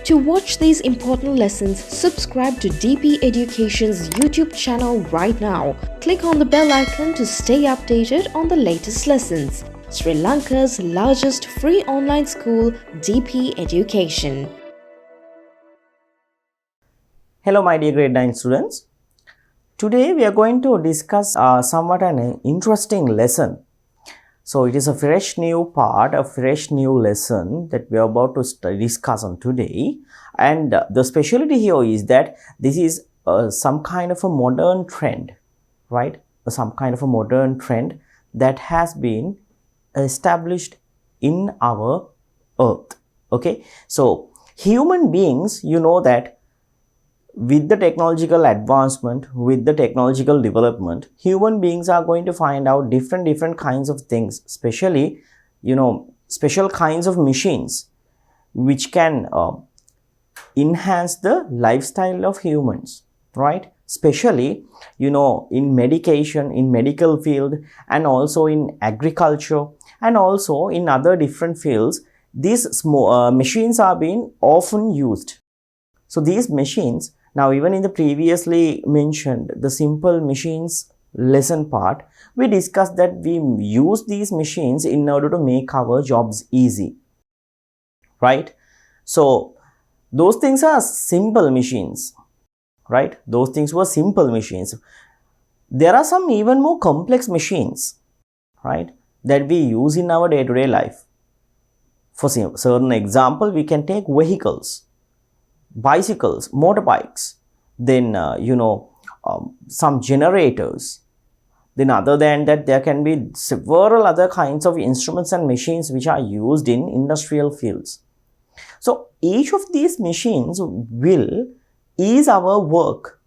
To watch these important lessons, subscribe to DP Education's YouTube channel right now. Click on the bell icon to stay updated on the latest lessons. Sri Lanka's largest free online school, DP Education. Hello my dear grade 9 students. Today we are going to discuss somewhat an interesting lesson. So it is a fresh new part, a fresh new lesson that we are about to discuss on today. And the specialty here is that this is some kind of a modern trend, right? Some kind of a modern trend that has been established in our earth. Okay, so human beings, you know that with the technological advancement, with the technological development, human beings are going to find out different kinds of things, especially, special kinds of machines which can enhance the lifestyle of humans, right? Especially, in medication, in medical field, and also in agriculture, and also in other different fields, these machines are being often used. So these machines, now even in the previously mentioned the simple machines lesson part, we discussed that we use these machines in order to make our jobs easy, right? So those things are simple machines, right? Those things were simple machines. There are some even more complex machines, right, that we use in our day-to-day life. For certain example, we can take vehicles, bicycles, motorbikes, then some generators. Then other than that, there can be several other kinds of instruments and machines which are used in industrial fields. So each of these machines will ease our work.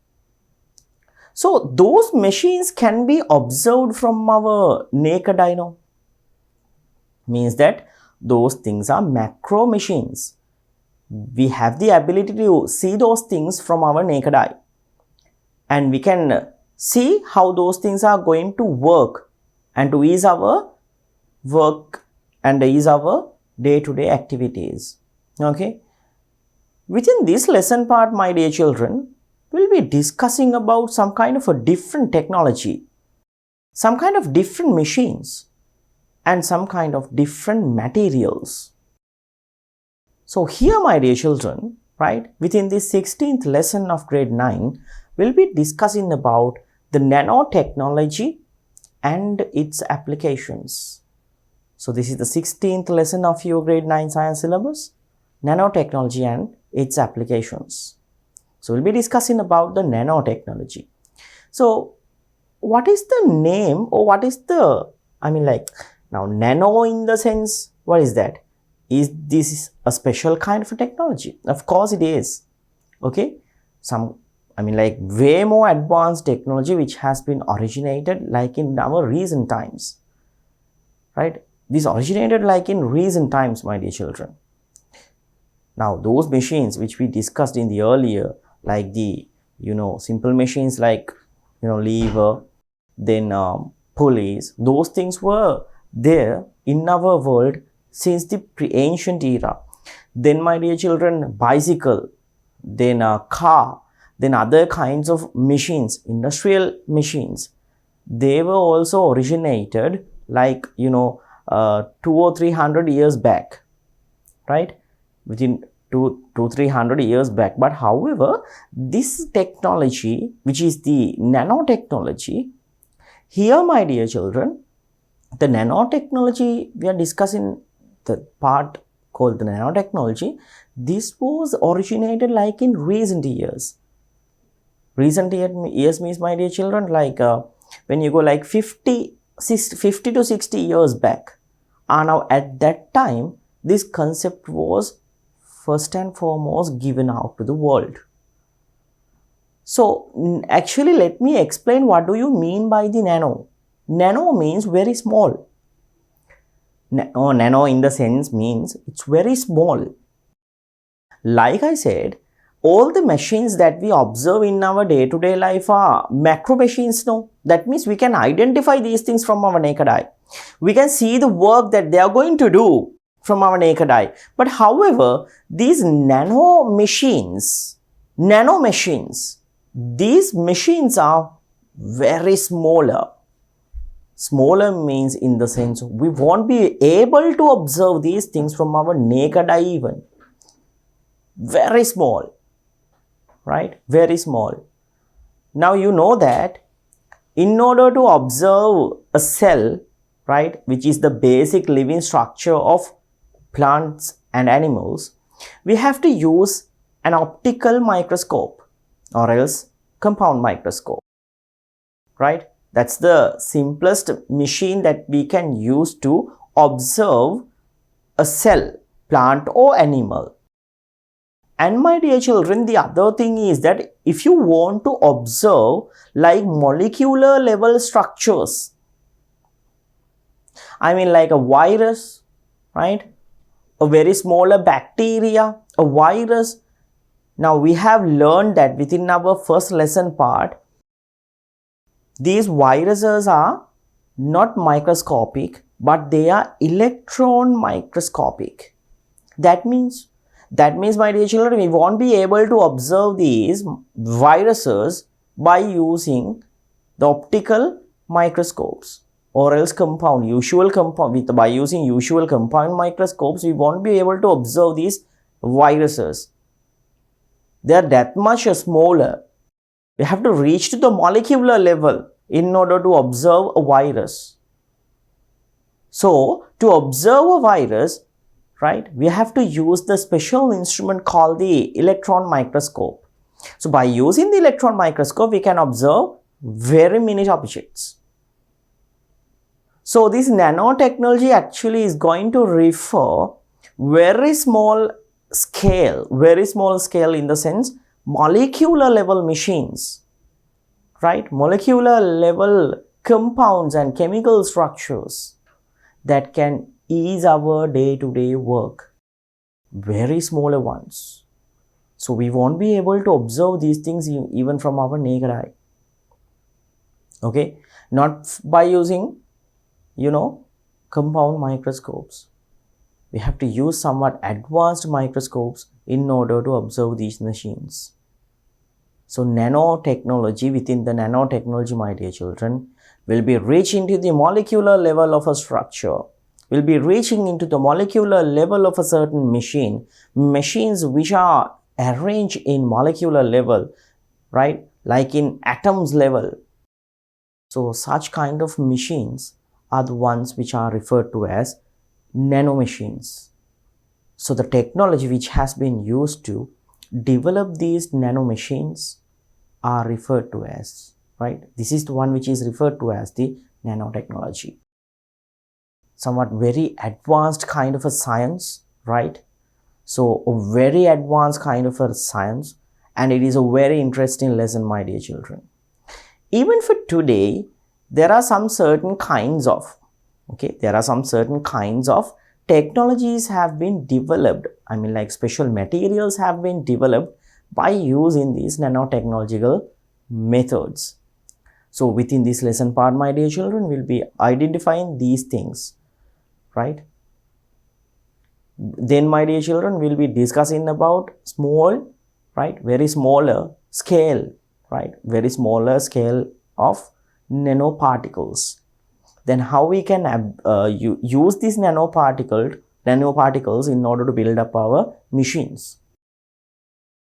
So those machines can be observed from our naked eye. Means that those things are macro machines. We have the ability to see those things from our naked eye, and we can see how those things are going to work and to ease our work and ease our day-to-day activities. Okay, within this lesson part, my dear children, we'll be discussing about some kind of a different technology, some kind of different machines, and some kind of different materials. So here, my dear children, right, within this 16th lesson of grade 9, we'll be discussing about the nanotechnology and its applications. So this is the 16th lesson of your grade 9 science syllabus, nanotechnology and its applications. So we'll be discussing about the nanotechnology. So what is the name, or what is the, now nano in the sense, what is that? Is this a special kind of a technology? Of course it is. Okay, way more advanced technology which has been originated like in our recent times, right? This originated like in recent times, my dear children. Now those machines which we discussed in the earlier, like the simple machines like lever, then pulleys, those things were there in our world since the pre-ancient era. Then, my dear children, bicycle, then a car, then other kinds of machines, industrial machines, they were also originated like 200 or 300 years back, right? Within 200-300 years back. But however, this technology, which is the nanotechnology, here, my dear children, the nanotechnology we are discussing, the part called the nanotechnology, this was originated like in recent years. Recent years means, my dear children, like when you go like 50 to 60 years back. Now at that time, this concept was first and foremost given out to the world. So actually, let me explain what do you mean by the nano. Nano means very small. Nano in the sense means it's very small. Like I said, all the machines that we observe in our day-to-day life are macro machines. No, that means we can identify these things from our naked eye. We can see the work that they are going to do. from our naked eye. But however, these nanomachines, these machines are very smaller. Smaller means in the sense we won't be able to observe these things from our naked eye even. Very small, right? Very small. Now you know that in order to observe a cell, right, which is the basic living structure of plants and animals, we have to use an optical microscope or else compound microscope, right? That's the simplest machine that we can use to observe a cell, plant or animal. And my dear children, the other thing is that if you want to observe like molecular level structures, I mean like a virus, right? A very smaller bacteria, a virus. Now we have learned that within our first lesson part, these viruses are not microscopic, but they are electron microscopic. That means, my dear children, we won't be able to observe these viruses by using the optical microscopes or else by using usual compound microscopes, we won't be able to observe these viruses. They are that much smaller. We have to reach to the molecular level in order to observe a virus. So, to observe a virus, right, we have to use the special instrument called the electron microscope. So, by using the electron microscope, we can observe very minute objects. So, this nanotechnology actually is going to refer very small scale in the sense molecular level machines, right? Molecular level compounds and chemical structures that can ease our day-to-day work. Very smaller ones. So we won't be able to observe these things even from our naked eye. Okay? Not by using, compound microscopes. We have to use somewhat advanced microscopes in order to observe these machines. So nanotechnology, within the nanotechnology, my dear children, will be reaching to the molecular level of a structure, will be reaching into the molecular level of a certain machines which are arranged in molecular level, right, like in atoms level. So such kind of machines are the ones which are referred to as nanomachines. So the technology which has been used to develop these nanomachines are referred to as, right, this is the one which is referred to as the nanotechnology. Somewhat very advanced kind of a science, right? So a very advanced kind of a science, and it is a very interesting lesson, my dear children. Even for today, there are some certain kinds of technologies have been developed. I mean, like special materials have been developed by using these nanotechnological methods. So within this lesson part, my dear children, we'll be identifying these things, right? Then, my dear children, we'll be discussing about small, right, very smaller scale, right, very smaller scale of nanoparticles. Then how we can use these nanoparticles in order to build up our machines.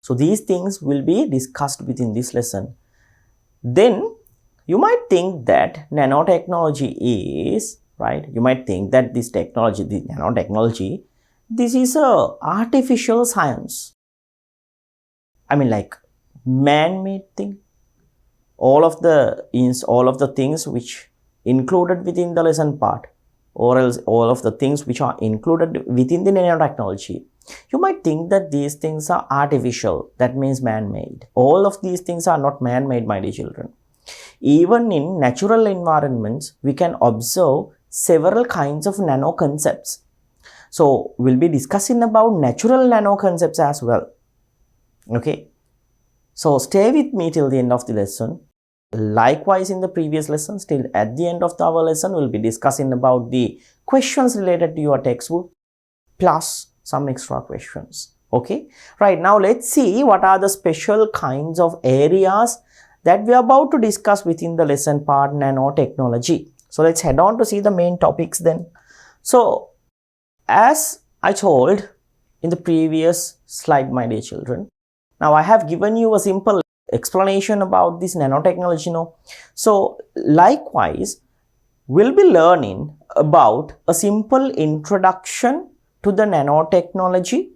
So these things will be discussed within this lesson. Then you might think that nanotechnology is, right, you might think that this technology, the nanotechnology, this is a artificial science. I mean, like man-made thing. All of the things which included within the lesson part, or else all of the things which are included within the nanotechnology, you might think that these things are artificial. That means man-made. All of these things are not man-made, my dear children. Even in natural environments, we can observe several kinds of nano concepts. So we'll be discussing about natural nano concepts as well. Okay. So stay with me till the end of the lesson. Likewise, in the previous lessons, till at the end of our lesson, we'll be discussing about the questions related to your textbook. plus some extra questions. Okay, right, now let's see what are the special kinds of areas that we are about to discuss within the lesson part nanotechnology. So let's head on to see the main topics then. So as I told in the previous slide, my dear children, now I have given you a simple explanation about this nanotechnology now. So likewise, we'll be learning about a simple introduction to the nanotechnology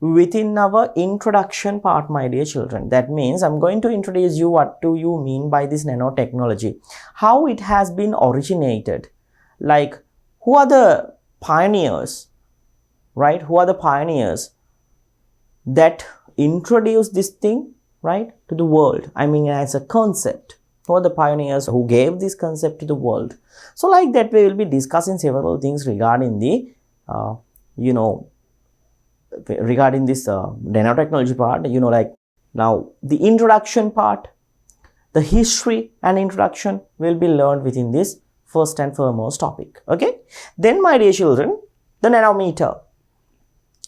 within our introduction part, my dear children. That means I'm going to introduce you what do you mean by this nanotechnology, how it has been originated, like who are the pioneers, right? Who are the pioneers that introduced this thing, right, to the world? I mean, as a concept. Who are the pioneers who gave this concept to the world? So like that, we will be discussing several things regarding the, regarding this nanotechnology part, like now the introduction part, the history and introduction will be learned within this first and foremost topic. Okay, then my dear children, the nanometer.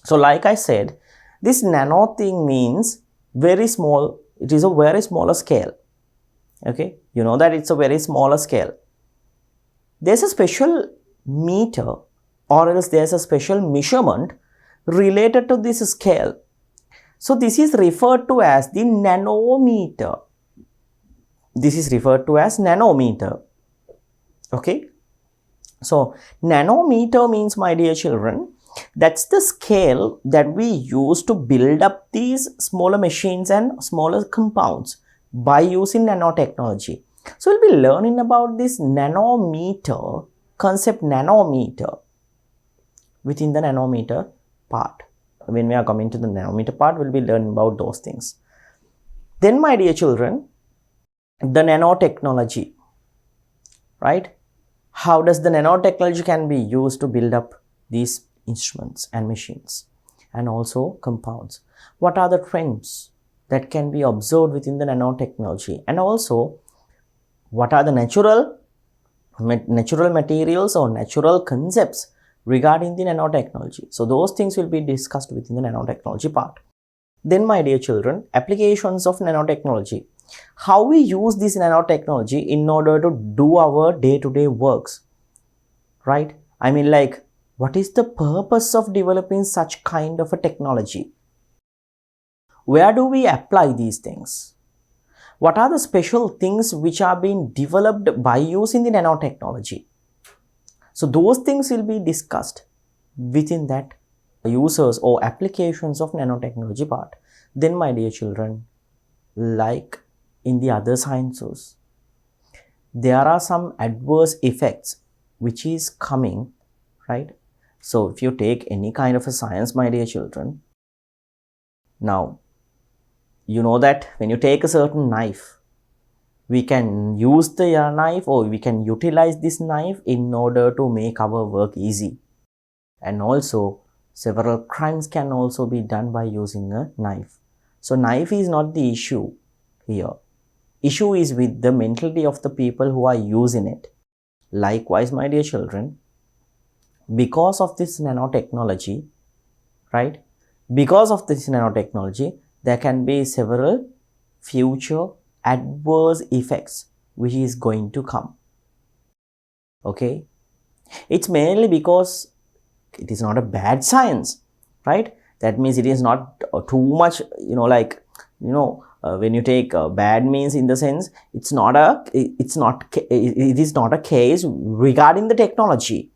So like I said, this nano thing means very small. It is a very smaller scale. Okay, you know that it's a very smaller scale. There's a special meter or else there's a special measurement related to this scale. So this is referred to as the nanometer. This is referred to as nanometer. Okay, so nanometer means, my dear children, that's the scale that we use to build up these smaller machines and smaller compounds by using nanotechnology. So we'll be learning about this nanometer concept, nanometer, within the nanometer part. When we are coming to the nanometer part, we'll be learning about those things. Then my dear children, the nanotechnology, right? How does the nanotechnology can be used to build up these instruments and machines and also compounds? What are the trends that can be observed within the nanotechnology? And also, what are the natural materials or natural concepts regarding the nanotechnology? So those things will be discussed within the nanotechnology part. Then my dear children, applications of nanotechnology. How we use this nanotechnology in order to do our day-to-day works, right? I mean, like, what is the purpose of developing such kind of a technology? Where do we apply these things? What are the special things which are being developed by using the nanotechnology? So those things will be discussed within that users or applications of nanotechnology part. Then my dear children, like in the other sciences, there are some adverse effects which is coming, right? So if you take any kind of a science, my dear children, now you know that when you take a certain knife, we can use the knife or we can utilize this knife in order to make our work easy. And also several crimes can also be done by using a knife. So knife is not the issue here. Issue is with the mentality of the people who are using it. Likewise, my dear children, because of this nanotechnology, right? Because of this nanotechnology, there can be several future adverse effects which is going to come. Okay? It's mainly because it is not a bad science, right? That means it is not too much, when you take bad means in the sense, it is not a case regarding the technology.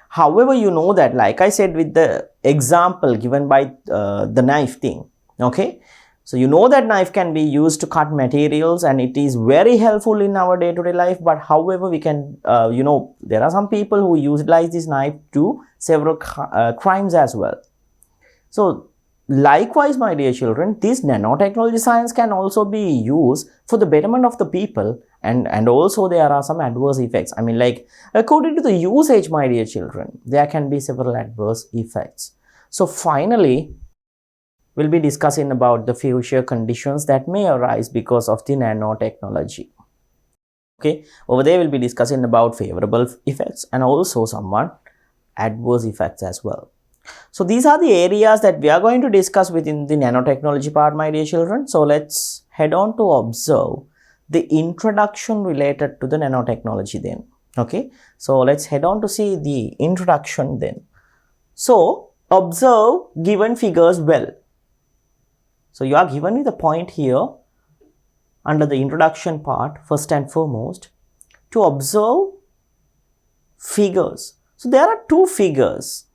However, you know that, like I said with the example given by the knife thing, okay? So you know that knife can be used to cut materials and it is very helpful in our day-to-day life. But however, we can, there are some people who utilize this knife to several crimes as well. So likewise, my dear children, this nanotechnology science can also be used for the betterment of the people, and also there are some adverse effects. I mean, like, according to the usage, my dear children, there can be several adverse effects. So finally, we'll be discussing about the future conditions that may arise because of the nanotechnology. Okay, over there we'll be discussing about favorable effects and also somewhat adverse effects as well. So these are the areas that we are going to discuss within the nanotechnology part, my dear children. So let's head on to observe the introduction related to the nanotechnology then. Okay, so let's head on to see the introduction then. So observe given figures well. So you are given with the point here under the introduction part, first and foremost, to observe figures. So there are two figures.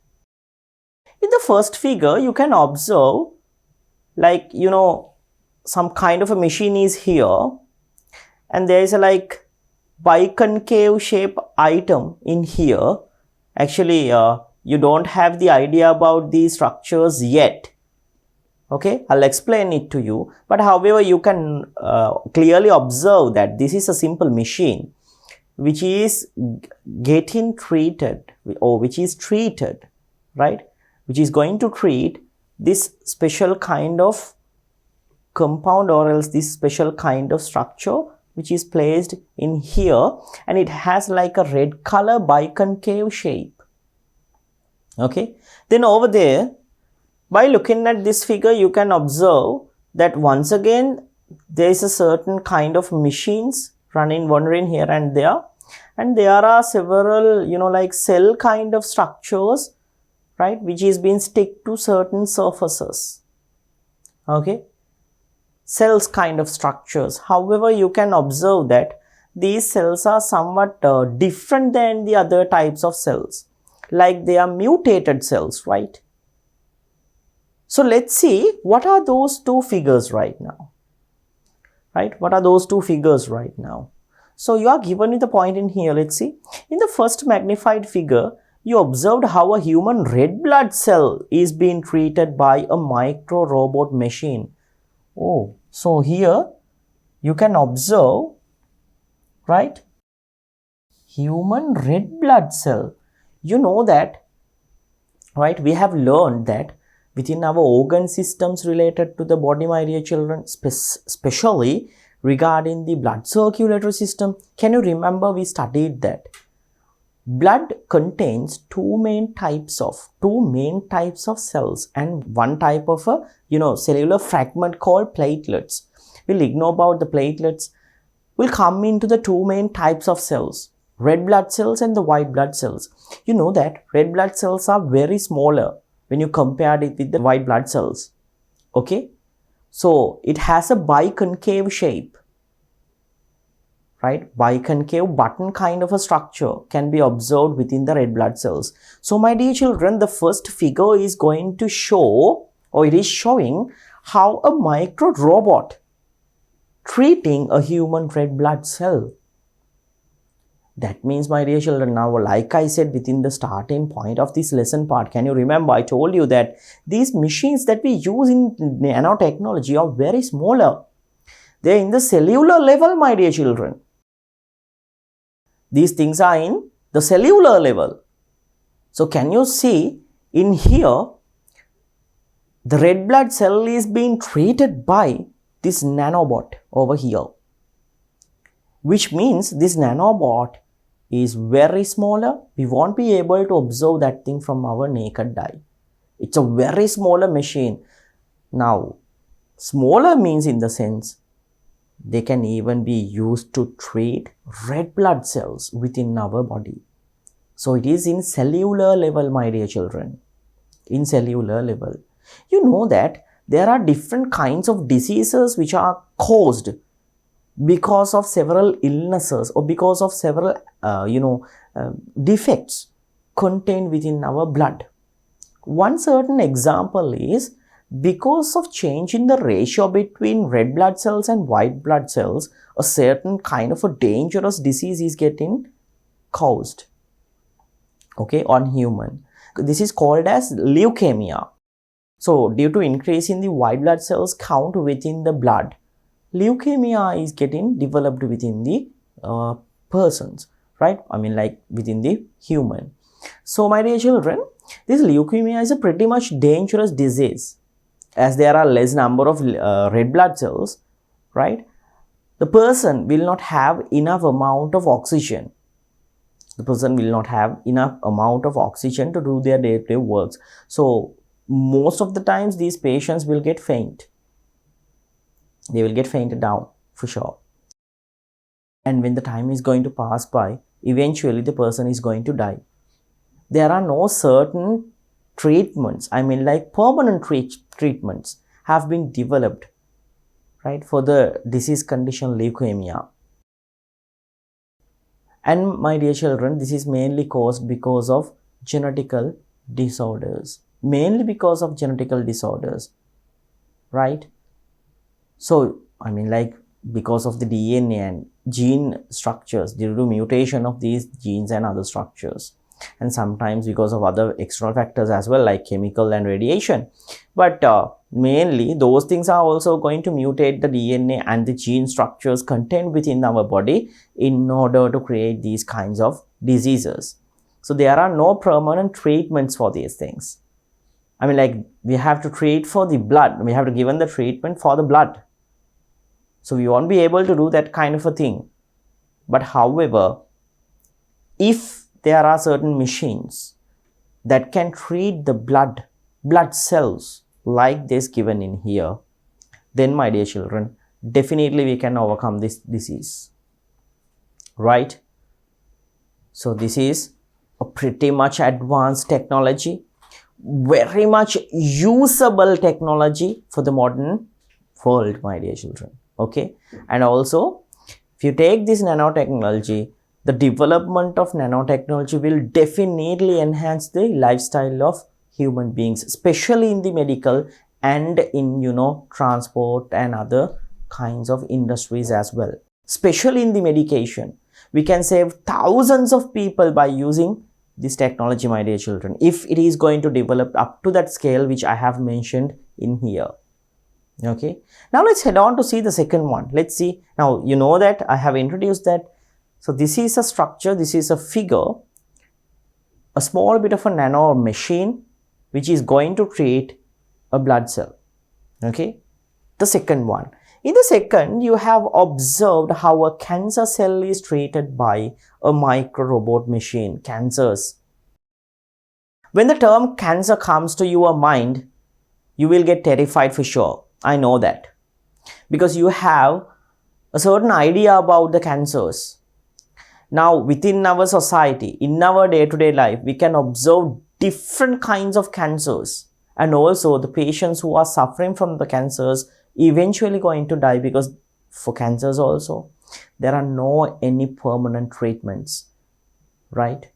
In the first figure, you can observe like, some kind of a machine is here, and there is a like biconcave shape item in here. Actually, you don't have the idea about these structures yet. Okay, I'll explain it to you. But however, you can clearly observe that this is a simple machine which is getting treated, or which is treated, right? Which is going to treat this special kind of compound, or else this special kind of structure which is placed in here, and it has like a red color biconcave shape. Okay, then over there, by looking at this figure, you can observe that once again there is a certain kind of machines wandering here and there are several like cell kind of structures, right, which is being stick to certain surfaces. Okay, cells kind of structures. However, you can observe that these cells are somewhat different than the other types of cells, like they are mutated cells, right? So let's see what are those two figures right now, right? What are those two figures right now? So you are given with the point in here. Let's see. In the first magnified figure, you observed how a human red blood cell is being treated by a micro robot machine. Oh, so here you can observe, right, human red blood cell. You know that, right, we have learned that within our organ systems related to the body, my dear children, especially regarding the blood circulatory system. Can you remember we studied that blood contains two main types of cells and one type of a cellular fragment called platelets. We'll ignore about the platelets. We'll come into the two main types of cells, red blood cells and the white blood cells. You know that red blood cells are very smaller when you compare it with the white blood cells. Okay, so it has a biconcave shape, right? Biconcave button kind of a structure can be observed within the red blood cells. So my dear children, the first figure is going to show, or it is showing, how a micro robot treating a human red blood cell. That means, my dear children, now like I said within the starting point of this lesson part, can you remember I told you that these machines that we use in nanotechnology are very smaller. They are in the cellular level, my dear children. These things are in the cellular level. So can you see in here, the red blood cell is being treated by this nanobot over here, which means this nanobot is very smaller. We won't be able to observe that thing from our naked eye. It's a very smaller machine. Now, smaller means in the sense they can even be used to treat red blood cells within our body. So it is in cellular level, my dear children, in cellular level. You know that there are different kinds of diseases which are caused because of several illnesses or because of several defects contained within our blood. One certain example is because of change in the ratio between red blood cells and white blood cells, a certain kind of a dangerous disease is getting caused, okay, on human. This is called as leukemia. So due to increase in the white blood cells count within the blood, leukemia is getting developed within the persons, right? I mean, like within the human. So my dear children, this leukemia is a pretty much dangerous disease, as there are less number of red blood cells, right? The person will not have enough amount of oxygen. The person will not have enough amount of oxygen to do their day-to-day works. So most of the times these patients will get faint. They will get fainted down for sure. And when the time is going to pass by, eventually the person is going to die. There are no certain treatments, like permanent treatments have been developed, right, for the disease condition leukemia. And my dear children, this is mainly caused because of genetical disorders. Mainly because of genetical disorders, right? So, like because of the DNA and gene structures, due to mutation of these genes and other structures. And sometimes because of other external factors as well, like chemical and radiation. But mainly those things are also going to mutate the DNA and the gene structures contained within our body in order to create these kinds of diseases. So there are no permanent treatments for these things. Like we have to treat for the blood. We have to given the treatment for the blood. So we won't be able to do that kind of a thing. But however, if there are certain machines that can treat the blood cells like this given in here, then my dear children, definitely we can overcome this disease, right? So this is a pretty much advanced technology, very much usable technology for the modern world, my dear children. Okay, and also if you take this nanotechnology, the development of nanotechnology will definitely enhance the lifestyle of human beings, especially in the medical and in transport and other kinds of industries as well. Especially in the medication, we can save thousands of people by using this technology, my dear children, if it is going to develop up to that scale which I have mentioned in here. Okay, now let's head on to see the second one. Let's see. Now you know that I have introduced that. So this is a structure, this is a figure, a small bit of a nano machine which is going to create a blood cell. Okay, the second one. In the second, you have observed how a cancer cell is treated by a micro robot machine. Cancers. When the term cancer comes to your mind, you will get terrified for sure. I know that. Because you have a certain idea about the cancers. Now, within our society, in our day-to-day life, we can observe different kinds of cancers. And also, the patients who are suffering from the cancers eventually going to die, because for cancers also, there are no any permanent treatments, right?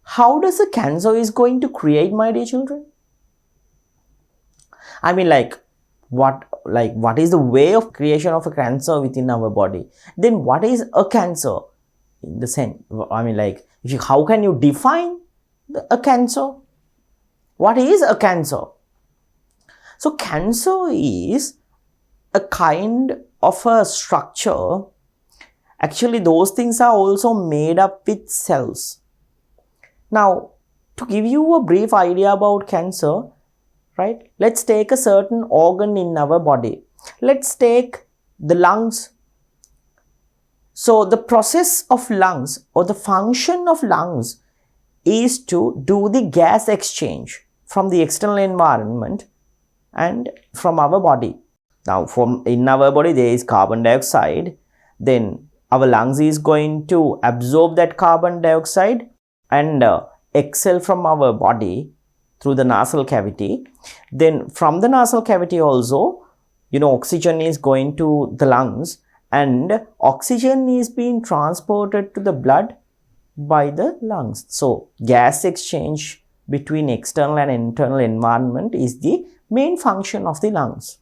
How does a cancer is going to create, my dear children? What is the way of creation of a cancer within our body? Then what is a cancer? In the sense, how can you define a cancer? What is a cancer? So cancer is a kind of a structure. Actually, those things are also made up with cells. Now, to give you a brief idea about cancer, right? Let's take a certain organ in our body. Let's take the lungs. So the process of lungs, or the function of lungs, is to do the gas exchange from the external environment and from our body. Now, in our body there is carbon dioxide. Then our lungs is going to absorb that carbon dioxide and exhale from our body through the nasal cavity. Then from the nasal cavity also, oxygen is going to the lungs, and oxygen is being transported to the blood by the lungs. So gas exchange between external and internal environment is the main function of the lungs.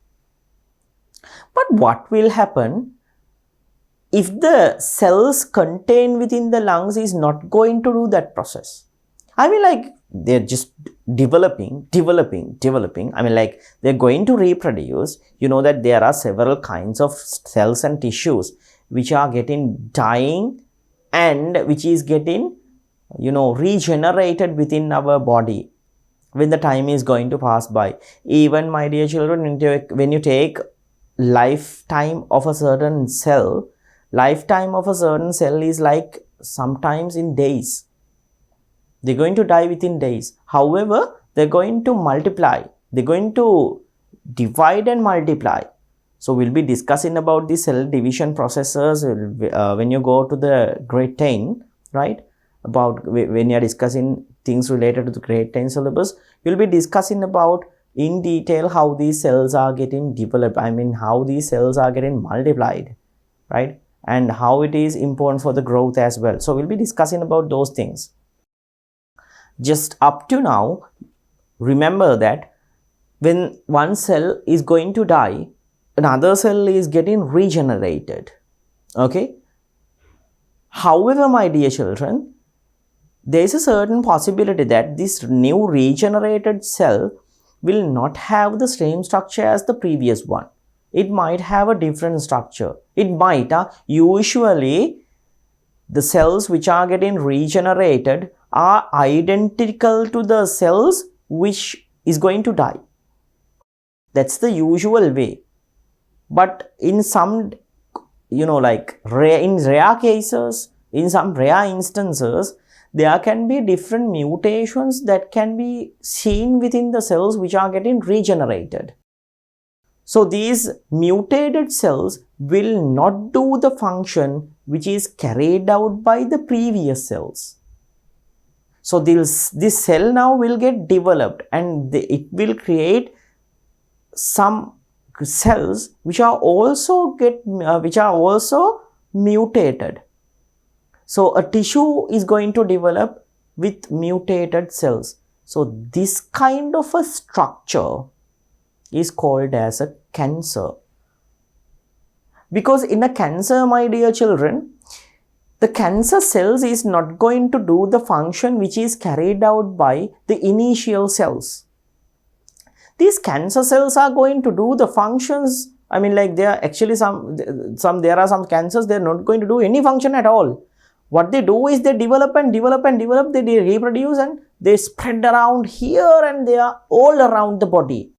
But what will happen if the cells contained within the lungs is not going to do that process? They're just developing. They're going to reproduce. You know that there are several kinds of cells and tissues which are getting dying and which is getting, regenerated within our body when the time is going to pass by. Even, my dear children, when you take lifetime of a certain cell is like sometimes in days. They're going to die within days. However, they're going to multiply. They're going to divide and multiply. So we'll be discussing about the cell division processes when you go to the grade 10, right? About when you're discussing things related to the grade 10 syllabus, you'll be discussing about in detail how these cells are getting developed. I mean, how these cells are getting multiplied, right? And how it is important for the growth as well. So we'll be discussing about those things. Just up to now, remember that when one cell is going to die, another cell is getting regenerated. Okay. However, my dear children, there is a certain possibility that this new regenerated cell will not have the same structure as the previous one. It might have a different structure. It might, usually the cells which are getting regenerated are identical to the cells which is going to die. That's the usual way. But in some, like in rare cases, in some rare instances, there can be different mutations that can be seen within the cells which are getting regenerated. So these mutated cells will not do the function which is carried out by the previous cells. So this cell now will get developed, and it will create some cells which are also mutated. So a tissue is going to develop with mutated cells. So this kind of a structure is called as a cancer. Because in a cancer, my dear children, the cancer cells is not going to do the function which is carried out by the initial cells. These cancer cells are going to do the functions. I mean, like there are actually there are some cancers, they're not going to do any function at all. What they do is they develop and develop and develop, they reproduce and they spread around here and they are all around the body.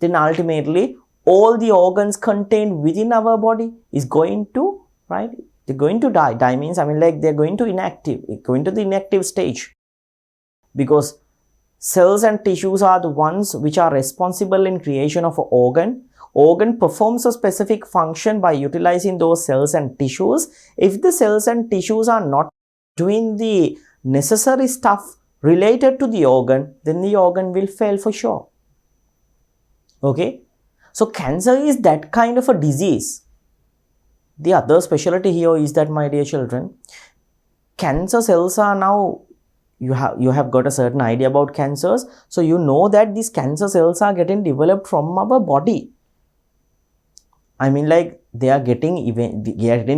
Then ultimately, all the organs contained within our body is going to, right? They're going to die. Die means, I mean, like they're going to go into the inactive stage. Because cells and tissues are the ones which are responsible in creation of an organ. Organ performs a specific function by utilizing those cells and tissues. If the cells and tissues are not doing the necessary stuff related to the organ, then the organ will fail for sure. Okay, so cancer is that kind of a disease. The other specialty here is that, my dear children, cancer cells are now, you have got a certain idea about cancers. So you know that these cancer cells are getting developed from our body. I mean, like they are getting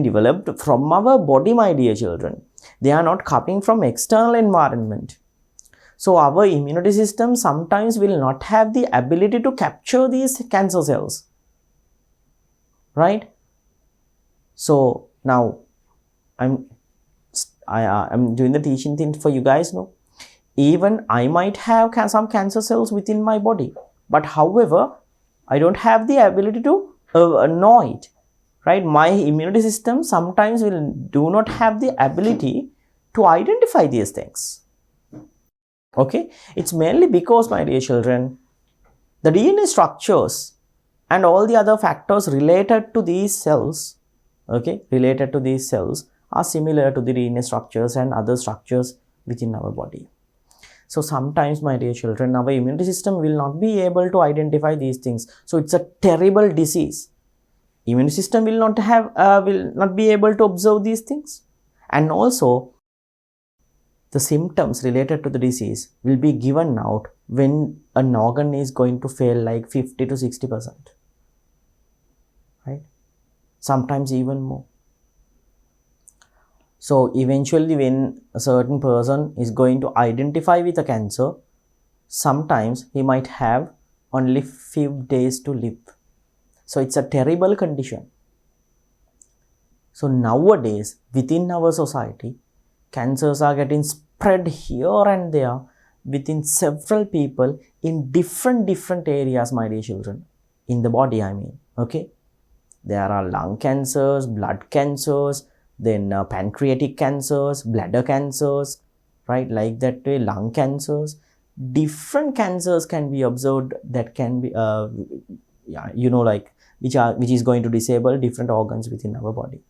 developed from our body, my dear children. They are not coming from external environment. So our immunity system sometimes will not have the ability to capture these cancer cells, right? So now I'm doing the teaching thing for you guys now. Even I might have some cancer cells within my body, but however, I don't have the ability to know it, right? My immunity system sometimes do not have the ability to identify these things. Okay, it's mainly because, my dear children, the DNA structures and all the other factors related to these cells, are similar to the DNA structures and other structures within our body. So sometimes, my dear children, our immunity system will not be able to identify these things. So it's a terrible disease. Immune system will not be able to observe these things, and also the symptoms related to the disease will be given out when an organ is going to fail like 50 to 60%, right? Sometimes even more. So eventually, when a certain person is going to identify with a cancer, sometimes he might have only few days to live. So it's a terrible condition. So nowadays, within our society, cancers are getting spread here and there within several people in different areas, my dear children, in the body, I mean. Okay, there are lung cancers, blood cancers, then pancreatic cancers, bladder cancers, right, like that way, lung cancers. Different cancers can be observed that can be like which is going to disable different organs within our body.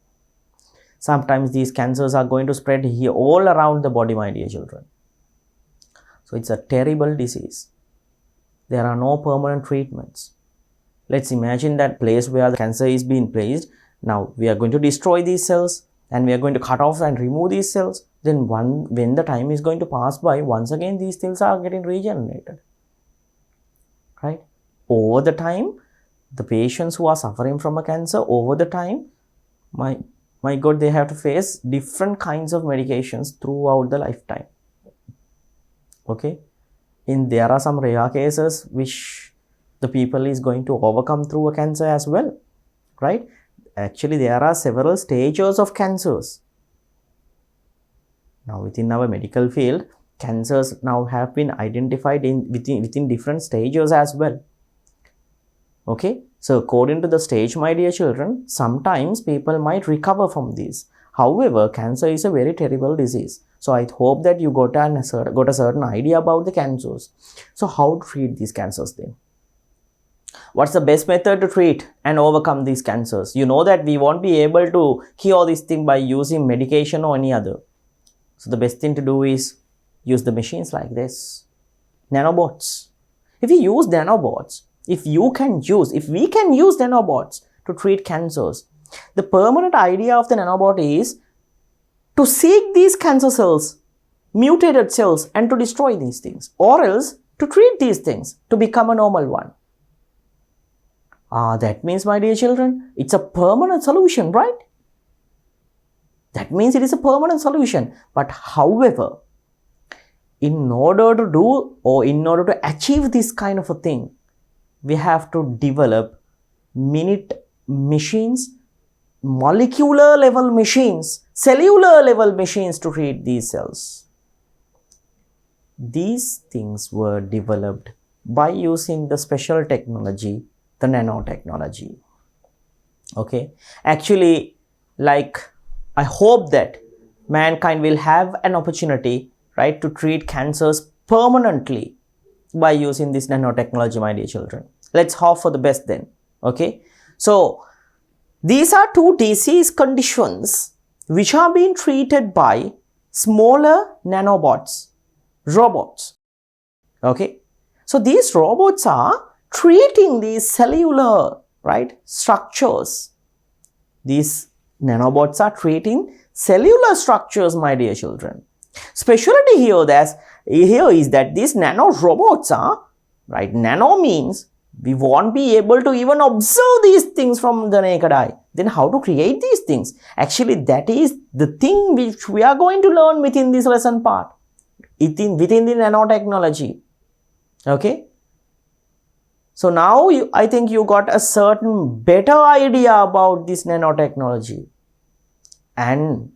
Sometimes these cancers are going to spread here all around the body, my dear children. So it's a terrible disease. There are no permanent treatments. Let's imagine that place where the cancer is being placed. Now we are going to destroy these cells and we are going to cut off and remove these cells. Then when the time is going to pass by, once again these cells are getting regenerated. Right? Over the time, the patients who are suffering from a cancer, over the time, my God, they have to face different kinds of medications throughout the lifetime. Okay? There are some rare cases which the people is going to overcome through a cancer as well, right? Actually, there are several stages of cancers. Now, within our medical field, cancers now have been identified within different stages as well. Okay, so according to the stage, my dear children, sometimes people might recover from these. However, cancer is a very terrible disease. So I hope that you got a certain idea about the cancers. So how to treat these cancers then? What's the best method to treat and overcome these cancers? You know that we won't be able to cure this thing by using medication or any other. So the best thing to do is use the machines like this. Nanobots. If we use nanobots, if we can use nanobots to treat cancers, the permanent idea of the nanobot is to seek these cancer cells, mutated cells, and to destroy these things, or else to treat these things to become a normal one. That means, my dear children, it's a permanent solution, right? That means it is a permanent solution. But however, in order to achieve this kind of a thing, we have to develop minute machines, molecular level machines, cellular level machines to treat these cells. These things were developed by using the special technology, the nanotechnology. Okay, actually, I hope that mankind will have an opportunity, right, to treat cancers permanently by using this nanotechnology, my dear children. Let's hope for the best then. Okay, so these are two disease conditions which are being treated by smaller nanobots, robots. Okay, so these robots are treating these cellular, right, structures. These nanobots are treating cellular structures, my dear children. Specialty here is that these nanorobots are, right, nano means we won't be able to even observe these things from the naked eye. Then how to create these things? Actually, that is the thing which we are going to learn within this lesson part, within the nanotechnology. Okay. So now I think you got a certain better idea about this nanotechnology. And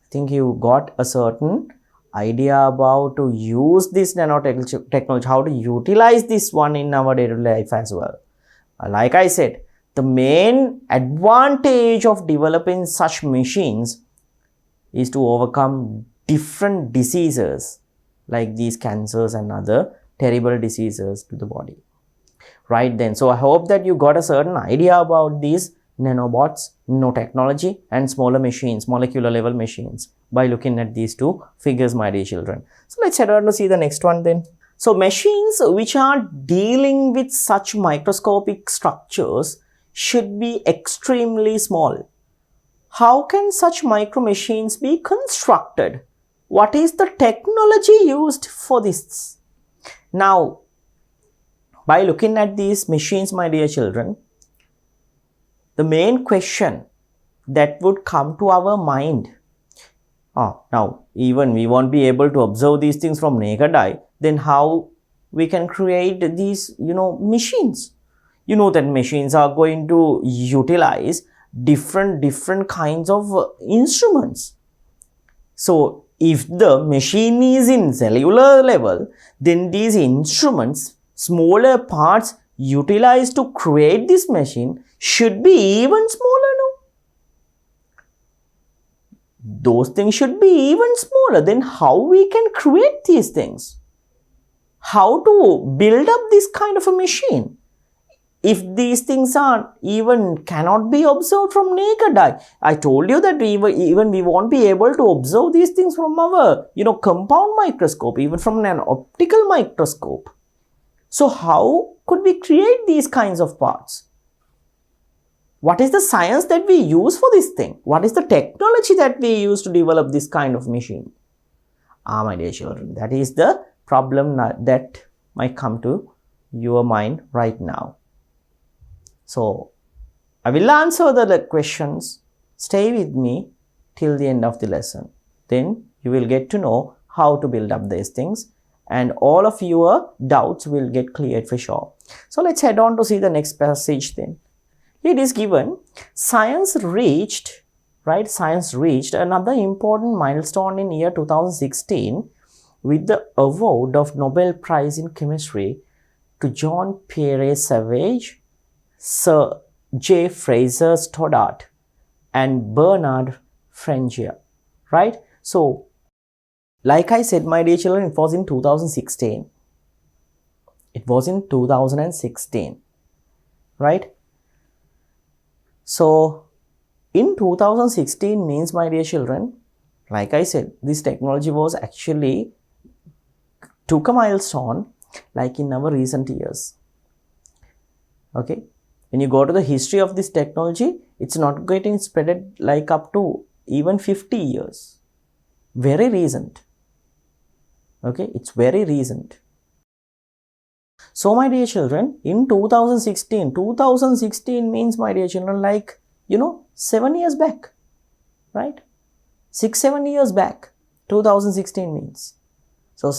I think you got a certain idea about to use this nanotechnology, how to utilize this one in our daily life as well. Like I said, the main advantage of developing such machines is to overcome different diseases like these cancers and other terrible diseases to the body. Right then, so I hope that you got a certain idea about these nanobots, nanotechnology, and smaller machines, molecular level machines, by looking at these two figures, my dear children. So let's head on to see the next one then. So machines which are dealing with such microscopic structures should be extremely small. How can such micro machines be constructed? What is the technology used for this? Now, by looking at these machines, my dear children, the main question that would come to our mind, now even we won't be able to observe these things from naked eye, then how we can create these, machines? You know that machines are going to utilize different kinds of instruments. So if the machine is in cellular level, then these instruments, smaller parts utilized to create this machine should be even smaller, no? those things should be even smaller. Then how we can create these things? How to build up this kind of a machine? If these things are even cannot be observed from naked eye. I told you that even we won't be able to observe these things from our compound microscope, even from an optical microscope. So how could we create these kinds of parts? What is the science that we use for this thing? What is the technology that we use to develop this kind of machine? My dear children, that is the problem that might come to your mind right now. So, I will answer the questions. Stay with me till the end of the lesson. Then you will get to know how to build up these things, and all of your doubts will get cleared for sure. So, let's head on to see the next passage then. It is given, science reached another important milestone in year 2016 with the award of Nobel Prize in Chemistry to John Pierre Savage, Sir J. Fraser Stoddart, and Bernard Frangea, right? So, like I said, my dear children, it was in 2016. It was in 2016, right? So, in 2016 means, my dear children, like I said, this technology was actually took a milestone like in our recent years. Okay, when you go to the history of this technology, it's not getting spread like up to even 50 years. Very recent. Okay, it's very recent. So, my dear children, in 2016 means, my dear children, like 7 years back, right? 6-7 years back, 2016 means. So,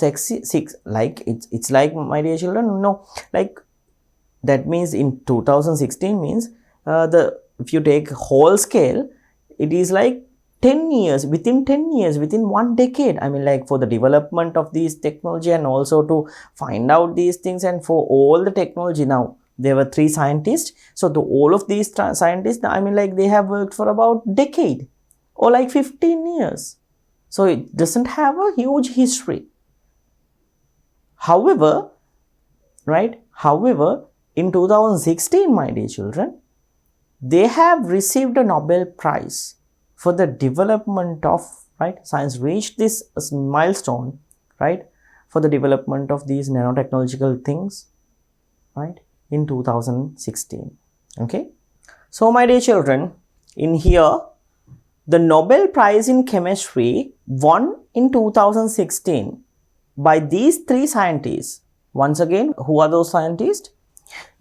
like it's like, my dear children, like that means in 2016 means if you take whole scale, it is like 10 years, within 10 years, within 1 decade. I mean, like for the development of these technology and also to find out these things, and for all the technology. Now there were 3 scientists. So all of these scientists, I mean, like they have worked for about decade or like 15 years. So it doesn't have a huge history. However, in 2016, my dear children, they have received a Nobel Prize for the development of, science reached this milestone, for the development of these nanotechnological things, in 2016. Okay. So, my dear children, in here, the Nobel Prize in Chemistry won in 2016 by these 3 scientists. Once again, who are those scientists?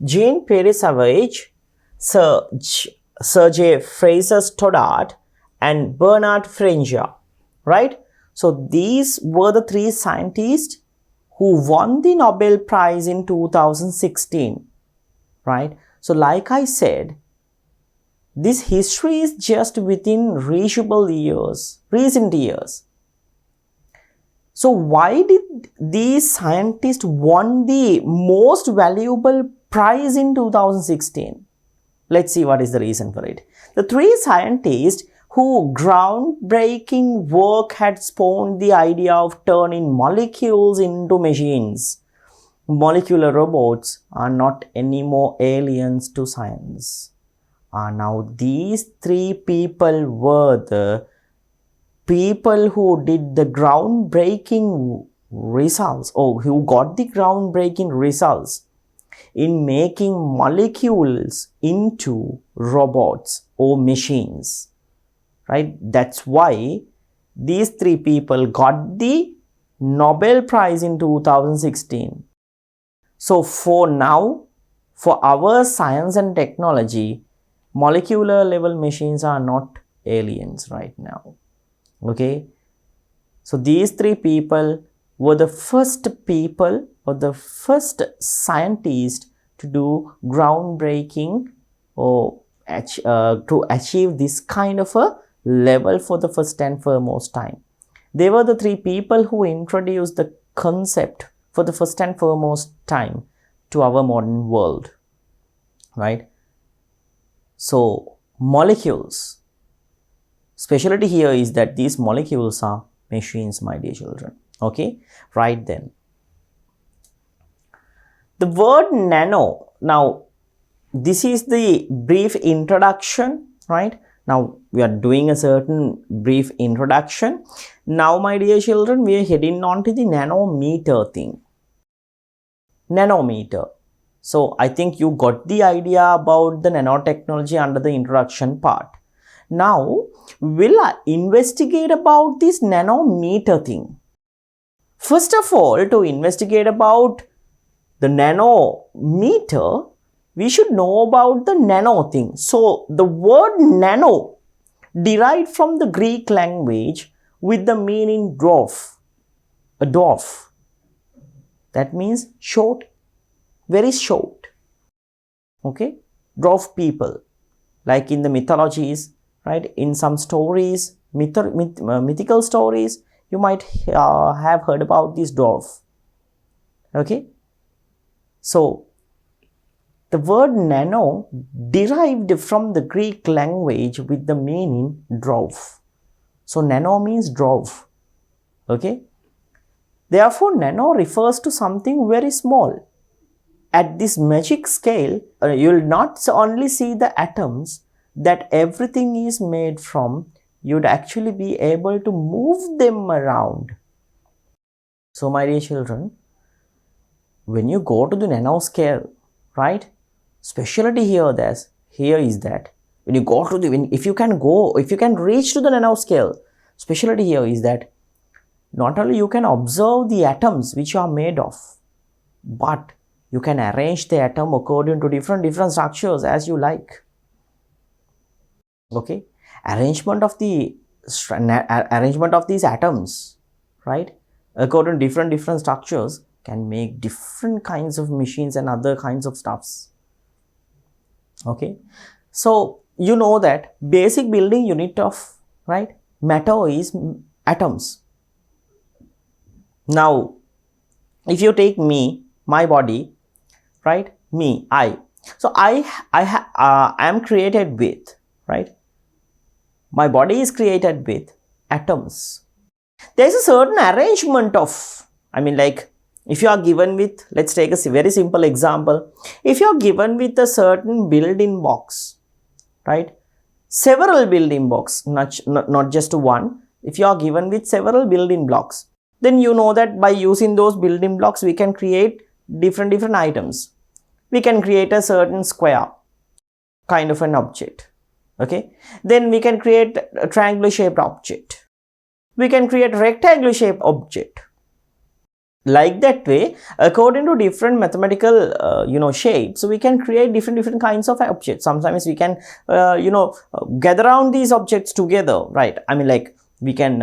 Jean Pierre Savage, Sir J. Fraser Stoddart, and Bernard Frangea, right? So these were the 3 scientists who won the Nobel Prize in 2016, right? So like I said, this history is just within recent years. So why did these scientists won the most valuable prize in 2016? Let's see what is the reason for it. The 3 scientists whose groundbreaking work had spawned the idea of turning molecules into machines. Molecular robots are not anymore aliens to science. Now these 3 people were the people who did the groundbreaking results, or who got the groundbreaking results in making molecules into robots or machines, right? That's why these 3 people got the Nobel Prize in 2016. So for now, for our science and technology, molecular level machines are not aliens right now. Okay, so these 3 people were the first people or the first scientists to do groundbreaking or to achieve this kind of a level for the first and foremost time. They were the 3 people who introduced the concept for the first and foremost time to our modern world, right? So molecules, Specialty here is that these molecules are machines, my dear children. Okay, right then. The word nano, now this is the brief introduction, right? Now we are doing a certain brief introduction. Now, my dear children, we are heading on to the nanometer thing. Nanometer. So I think you got the idea about the nanotechnology under the introduction part. Now we'll investigate about this nanometer thing. First of all, to investigate about the nanometer, we should know about the nano thing. So the word nano derived from the Greek language with the meaning dwarf, a dwarf. That means short, very short. Okay, dwarf people, like in the mythologies, right? In some stories, mythical stories, you might have heard about this dwarf. Okay, so the word nano derived from the Greek language with the meaning dwarf. So nano means dwarf. Okay, therefore nano refers to something very small. At this magic scale, you will not only see the atoms that everything is made from, you would actually be able to move them around. So my dear children, when you go to the nanoscale, right, specialty here is that when you go to the, if you can reach to the nanoscale, specialty here is that not only you can observe the atoms which are made of, but you can arrange the atom according to different structures as you like. Okay, arrangement of these atoms, right, according to different structures can make different kinds of machines and other kinds of stuffs. Okay, so you know that basic building unit of, right, matter is atoms. Now if you take me, my body, right, me, I, so I am created with, right, my body is created with atoms. There is a certain arrangement of, I mean, like, if you are given with, let's take a very simple example. If you are given with a certain building blocks, right, several building blocks, not just one. If you are given with several building blocks, then you know that by using those building blocks, we can create different items. We can create a certain square kind of an object. Okay, then we can create a triangular shaped object. We can create a rectangular shaped object. Like that way, according to different mathematical shapes, so we can create different kinds of objects. Sometimes we can gather around these objects together, right? I mean, like, we can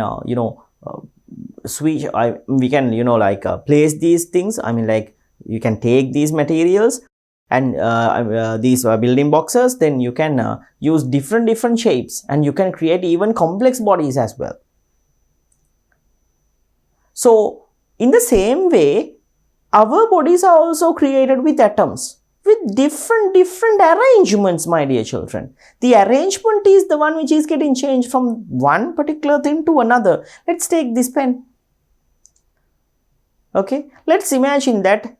switch, we can place these things. I mean, like, you can take these materials and these building boxes, then you can use different shapes, and you can create even complex bodies as well. So in the same way, our bodies are also created with atoms with different arrangements, my dear children. The arrangement is the one which is getting changed from one particular thing to another. Let's take this pen. Okay, let's imagine that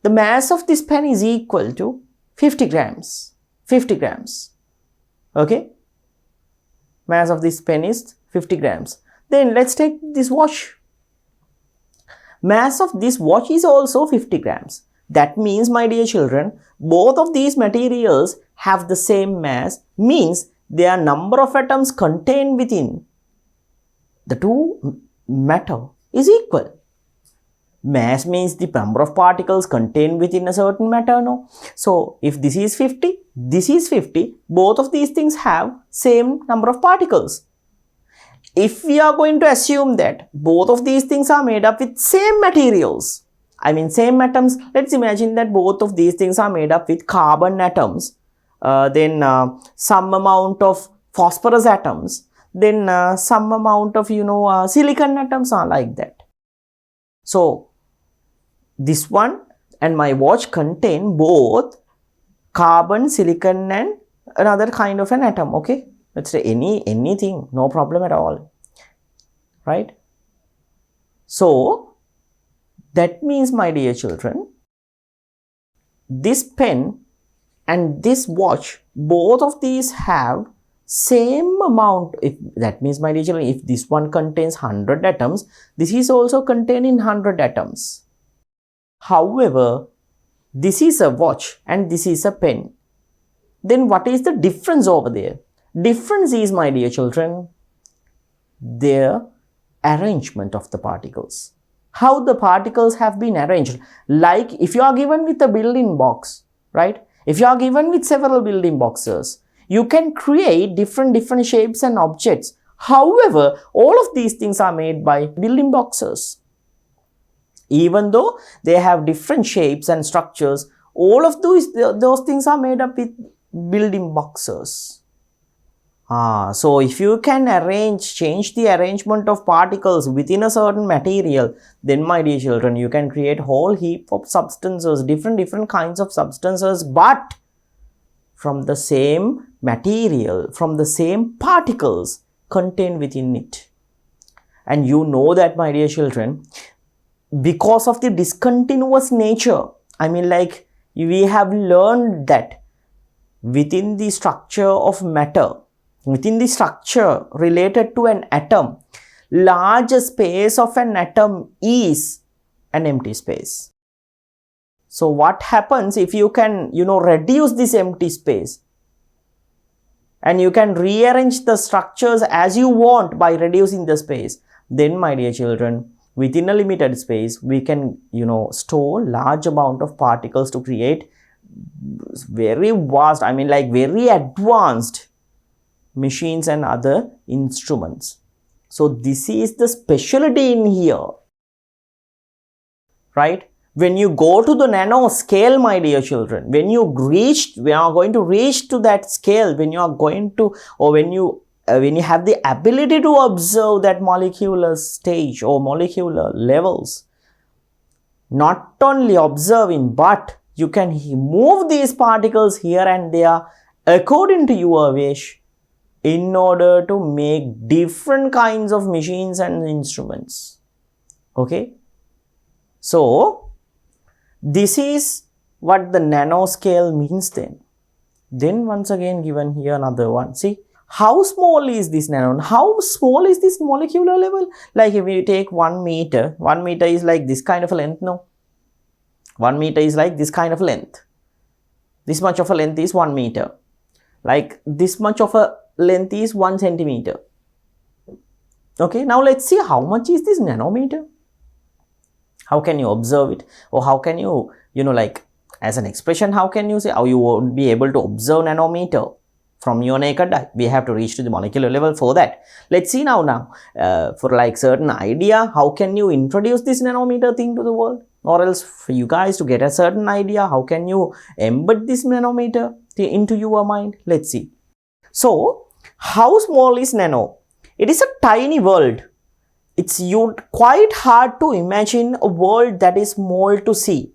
the mass of this pen is equal to 50 grams. 50 grams. Okay, mass of this pen is 50 grams. Then let's take this watch. Mass of this watch is also 50 grams. That means, my dear children, both of these materials have the same mass, means their number of atoms contained within the two matter is equal. Mass means the number of particles contained within a certain matter, no? So if this is 50, this is 50, both of these things have same number of particles. If we are going to assume that both of these things are made up with same materials, I mean same atoms, let's imagine that both of these things are made up with carbon atoms, then some amount of phosphorus atoms, then some amount of silicon atoms are like that. So this one and my watch contain both carbon, silicon and another kind of an atom. Okay, let's say anything, no problem at all, right? So that means, my dear children, this pen and this watch, both of these have same amount. If that means, my dear children, if this one contains 100 atoms, this is also containing 100 atoms. However, this is a watch and this is a pen. Then what is the difference over there? Difference is, my dear children, their arrangement of the particles. How the particles have been arranged. Like if you are given with a building box, right? If you are given with several building boxes, you can create different shapes and objects. However, all of these things are made by building boxes. Even though they have different shapes and structures, all of those things are made up with building boxes. So if you can change the arrangement of particles within a certain material, then, my dear children, you can create whole heap of substances, different kinds of substances, but from the same material, from the same particles contained within it. And you know that, my dear children, because of the discontinuous nature, I mean, like, we have learned that within the structure of matter, within the structure related to an atom, large space of an atom is an empty space. So what happens if you can, reduce this empty space and you can rearrange the structures as you want by reducing the space, then, my dear children, within a limited space, we can, store large amount of particles to create very vast, I mean, like, very advanced machines and other instruments. So this is the specialty in here, right? When you go to the nano scale, my dear children, we are going to reach to that scale, when you are going to, or when you have the ability to observe that molecular stage or molecular levels, not only observing, but you can move these particles here and there according to your wish, in order to make different kinds of machines and instruments. Okay, so this is what the nanoscale means. Then once again given here another one. See, how small is this nano? How small is this molecular level? Like if you take 1 meter, 1 meter is like this kind of a length, no? 1 meter is like this kind of length. This much of a length is 1 meter. Like this much of a length is 1 centimeter. Okay, now let's see how much is this nanometer. How can you observe it, or how can you, like, as an expression, how can you say how you won't be able to observe nanometer from your naked eye? We have to reach to the molecular level for that. Let's see now for like certain idea, how can you introduce this nanometer thing to the world, or else for you guys to get a certain idea, how can you embed this nanometer into your mind? Let's see. So how small is nano? It is a tiny world. It's quite hard to imagine a world that is small to see.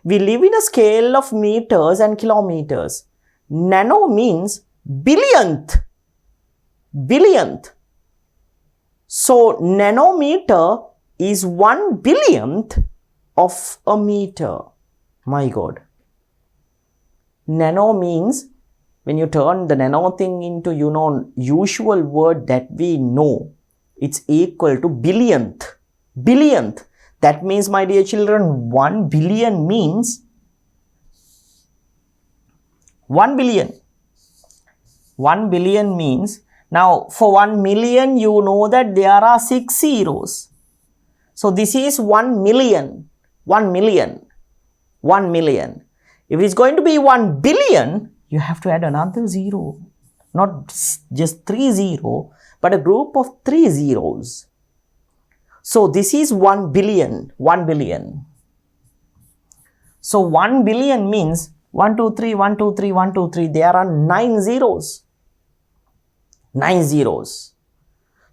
We live in a scale of meters and kilometers. Nano means billionth. Billionth. So nanometer is 1 billionth of a meter. My God. Nano means, when you turn the nano thing into, usual word that we know, it's equal to billionth. Billionth. That means, my dear children, 1 billion means 1 billion. 1 billion means, now for 1 million, you know that there are 6 zeros. So this is 1 million. 1 million. 1 million. If it's going to be 1 billion, you have to add another zero. Not just 3 zero, but a group of 3 zeros. So this is 1 billion. 1 billion. So 1 billion means 1, 2, 3, 1, 2, 3, 1, 2, 3. There are 9 zeros. 9 zeros.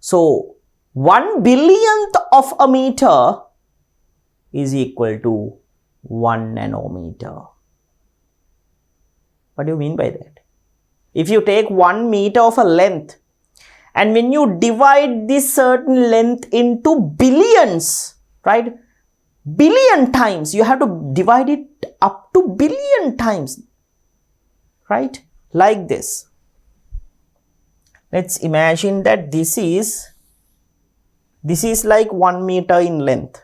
So 1 billionth of a meter is equal to 1 nanometer. What do you mean by that? If you take 1 meter of a length, and when you divide this certain length into billions, right? Billion times, you have to divide it up to billion times, right? Like this. Let's imagine that this is like 1 meter in length.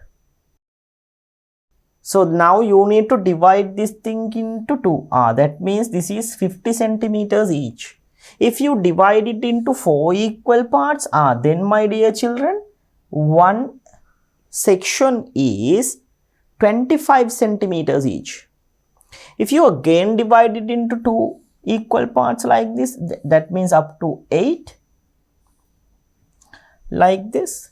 So now you need to divide this thing into 2. That means this is 50 centimeters each. If you divide it into 4 equal parts, then my dear children, one section is 25 centimeters each. If you again divide it into 2 equal parts like this, that means up to 8, like this.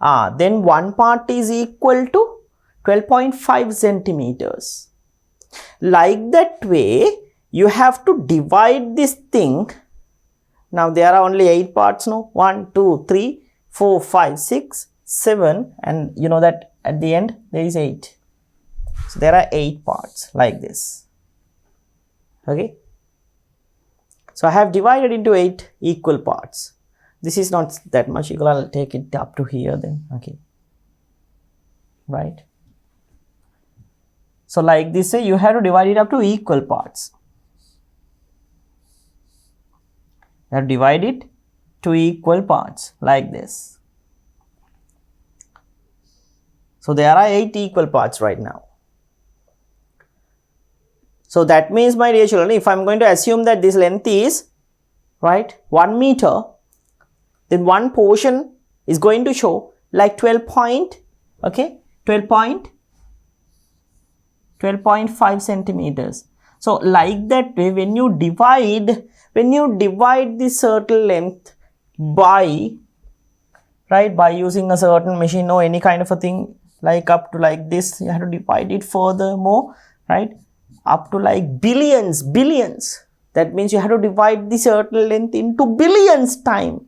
Then one part is equal to 12.5 centimeters. Like that way, you have to divide this thing. Now there are only 8 parts, no? 1, 2, 3, 4, 5, 6, 7, and you know that at the end there is 8. So there are 8 parts like this. Okay. So I have divided into 8 equal parts. This is not that much equal. I'll take it up to here then. Okay. Right. So like this, you have to divide it up to equal parts. You have to divide it to equal parts like this. So there are 8 equal parts right now. So that means, my dear children, if I am going to assume that this length is, right, 1 meter, then one portion is going to show like 12.5 centimeters. So like that way, when you divide this certain length by, right, by using a certain machine or any kind of a thing, like up to like this, you have to divide it furthermore, right, up to like billions. That means you have to divide the certain length into billions time.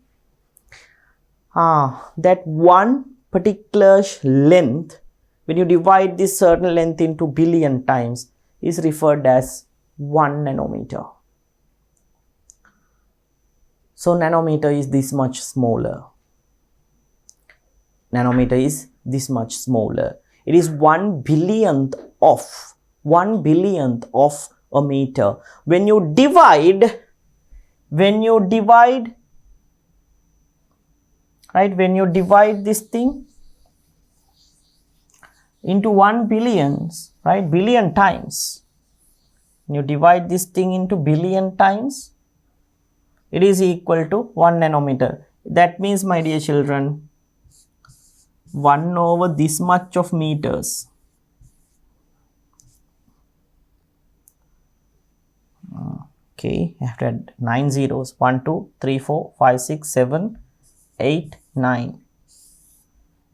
That one particular length, when you divide this certain length into billion times, is referred as 1 nanometer. So nanometer is this much smaller. Nanometer is this much smaller. It is 1/billionth of a meter. When you divide, right, when you divide this thing into 1 billion, right, billion times, when you divide this thing into billion times, it is equal to 1 nanometer. That means, my dear children, 1 over this much of meters. Okay, I have to add 9 zeros. 1, 2, 3, 4, 5, 6, 7, 8, 9.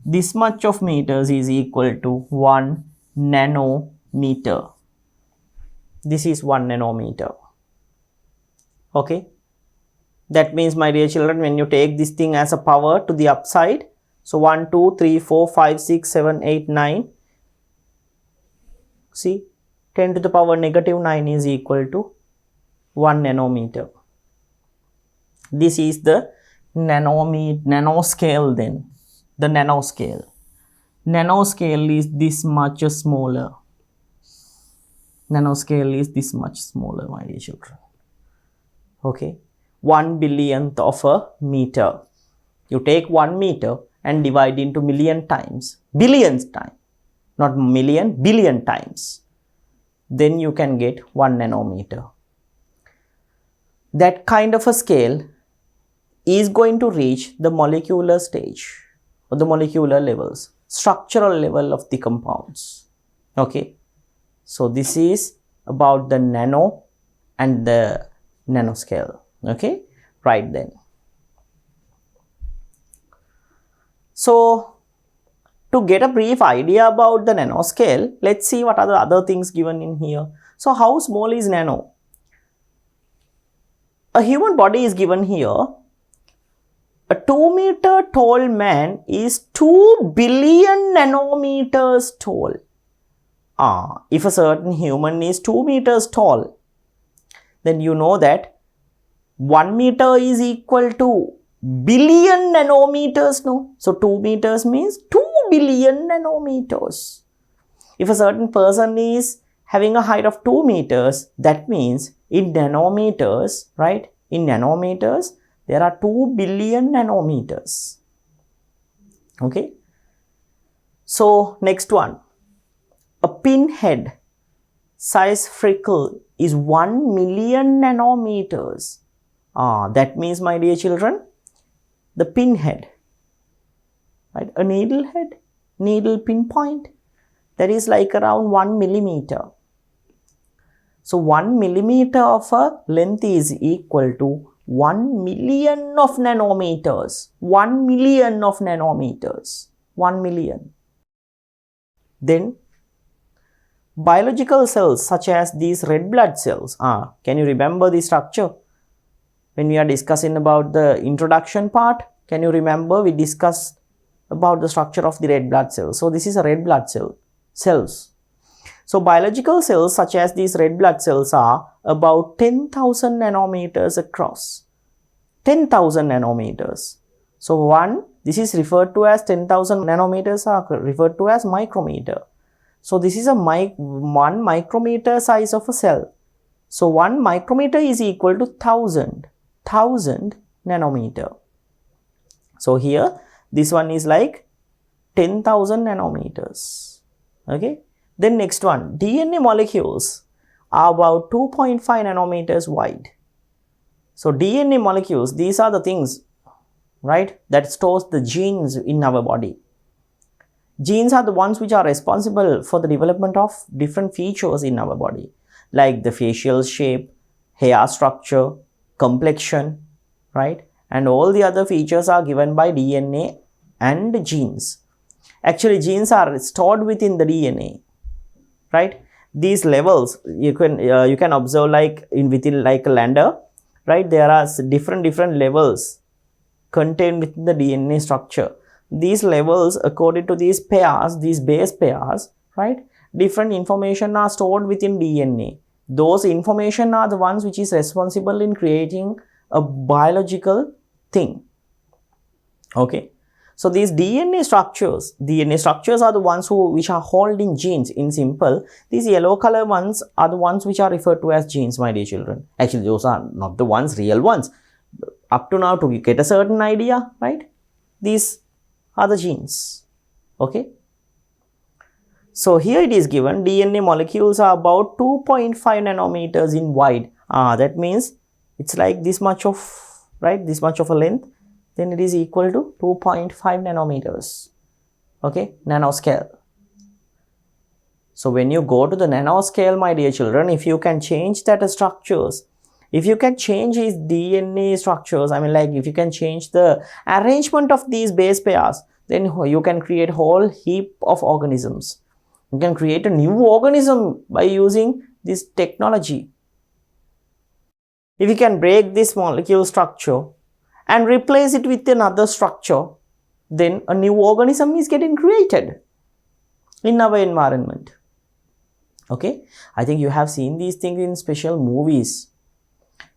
This much of meters is equal to 1 nanometer. This is 1 nanometer. Okay. That means, my dear children, when you take this thing as a power to the upside, so 1, 2, 3, 4, 5, 6, 7, 8, 9. See, 10 to the power negative 9 is equal to 1 nanometer. This is the nanoscale then. The nanoscale. Nanoscale is this much smaller. Nanoscale is this much smaller, my dear children. Okay. 1/billionth of a meter. You take 1 meter and divide into million times. Billions time. Not million, billion times. Then you can get 1 nanometer. That kind of a scale is going to reach the molecular stage or the molecular levels, structural level of the compounds. Okay. So this is about the nano and the nanoscale. Okay. Right then. So to get a brief idea about the nanoscale, let's see what are the other things given in here. So how small is nano? A human body is given here. A 2-meter tall man is 2 billion nanometers tall. If a certain human is 2 meters tall, then you know that 1 meter is equal to billion nanometers, no? So 2 meters means 2 billion nanometers. If a certain person is having a height of 2 meters, that means in nanometers, right? In nanometers, there are 2 billion nanometers. Okay. So next one, a pinhead size freckle is 1 million nanometers. That means, my dear children, the pinhead, right? A needle head, needle pinpoint, that is like around 1 millimeter. So 1 millimeter of a length is equal to 1 million of nanometers. 1 million of nanometers. 1 million. Then biological cells such as these red blood cells. Can you remember the structure? When we are discussing about the introduction part, can you remember we discussed about the structure of the red blood cells? So this is a red blood cells. So biological cells such as these red blood cells are about 10,000 nanometers across. 10,000 nanometers. So this is referred to as 10,000 nanometers are referred to as micrometer. So this is a 1 micrometer size of a cell. So 1 micrometer is equal to 1000 nanometer. So here this one is like 10,000 nanometers. Okay. Then next one, DNA molecules are about 2.5 nanometers wide. So DNA molecules, these are the things, right, that stores the genes in our body. Genes are the ones which are responsible for the development of different features in our body, like the facial shape, hair structure, complexion, right? And all the other features are given by DNA and genes. Actually, genes are stored within the DNA. Right, these levels you can observe like within like a lander, right? There are different levels contained within the DNA structure. These levels, according to these pairs, these base pairs, right, different information are stored within DNA. Those information are the ones which is responsible in creating a biological thing. Okay. So these DNA structures are the ones which are holding genes. In simple, these yellow color ones are the ones which are referred to as genes, my dear children. Actually, those are not the ones, real ones. Up to now, to get a certain idea, right? These are the genes. Okay. So here it is given, DNA molecules are about 2.5 nanometers in wide. That means it's like this much of, right, this much of a length. Then it is equal to 2.5 nanometers. Okay, nanoscale. So when you go to the nanoscale, my dear children, if you can change that structures, if you can change these DNA structures, I mean like if you can change the arrangement of these base pairs, then you can create whole heap of organisms. You can create a new organism by using this technology. If you can break this molecule structure and replace it with another structure, then a new organism is getting created in our environment. Okay, I think you have seen these things in special movies,